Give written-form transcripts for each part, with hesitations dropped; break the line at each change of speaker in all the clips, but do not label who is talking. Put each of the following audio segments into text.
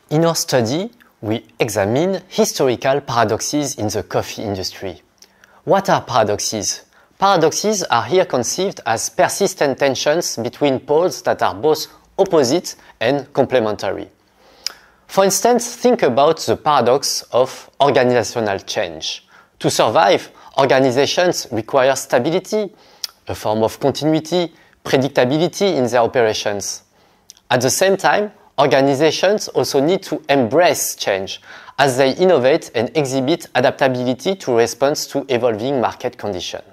In our study, we examine historical paradoxes in the coffee industry. What are paradoxes? Paradoxes are here conceived as persistent tensions between poles that are both opposite and complementary. For instance, think about the paradox of organizational change. To survive, organizations require stability, a form of continuity, predictability in their operations. At the same time, organizations also need to embrace change as they innovate and exhibit adaptability to respond to evolving market conditions.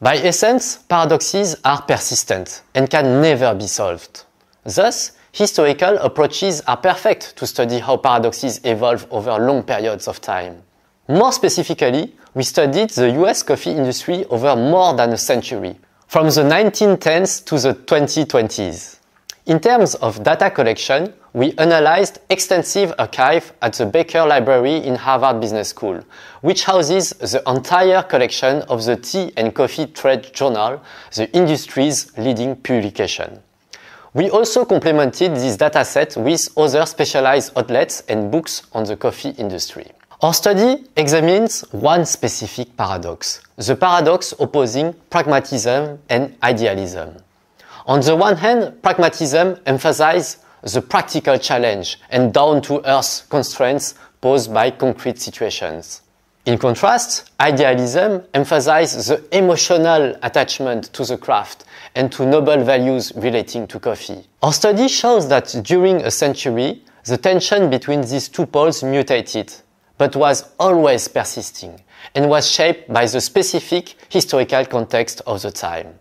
By essence, paradoxes are persistent and can never be solved. Thus, historical approaches are perfect to study how paradoxes evolve over long periods of time. More specifically, we studied the US coffee industry over more than a century, from the 1910s to the 2020s. In terms of data collection, we analyzed extensive archive at the Baker Library in Harvard Business School, which houses the entire collection of the Tea and Coffee Trade Journal, the industry's leading publication. We also complemented this dataset with other specialized outlets and books on the coffee industry. Our study examines one specific paradox, the paradox opposing pragmatism and idealism. On the one hand, pragmatism emphasizes the practical challenge and down-to-earth constraints posed by concrete situations. In contrast, idealism emphasizes the emotional attachment to the craft and to noble values relating to coffee. Our study shows that during a century, the tension between these two poles mutated, but was always persisting and was shaped by the specific historical context of the time.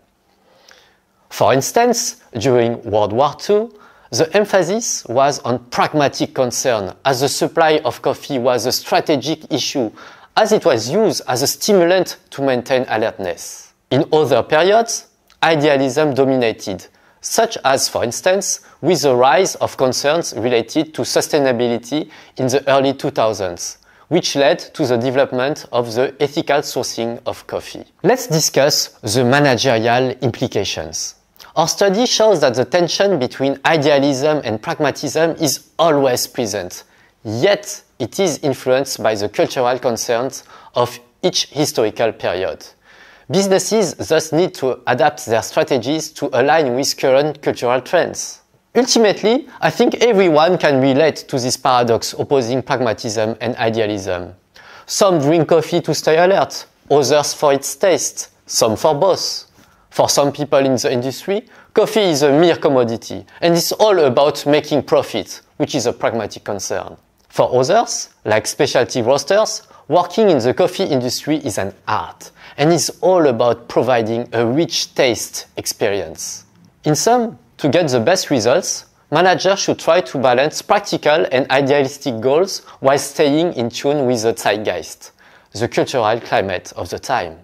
For instance, during World War II, the emphasis was on pragmatic concern as the supply of coffee was a strategic issue as it was used as a stimulant to maintain alertness. In other periods, idealism dominated, such as, for instance, with the rise of concerns related to sustainability in the early 2000s, which led to the development of the ethical sourcing of coffee. Let's discuss the managerial implications. Our study shows that the tension between idealism and pragmatism is always present, yet it is influenced by the cultural concerns of each historical period. Businesses thus need to adapt their strategies to align with current cultural trends. Ultimately, I think everyone can relate to this paradox opposing pragmatism and idealism. Some drink coffee to stay alert, others for its taste, some for both. For some people in the industry, coffee is a mere commodity and it's all about making profit, which is a pragmatic concern. For others, like specialty roasters, working in the coffee industry is an art and is all about providing a rich taste experience. In sum, to get the best results, managers should try to balance practical and idealistic goals while staying in tune with the zeitgeist, the cultural climate of the time.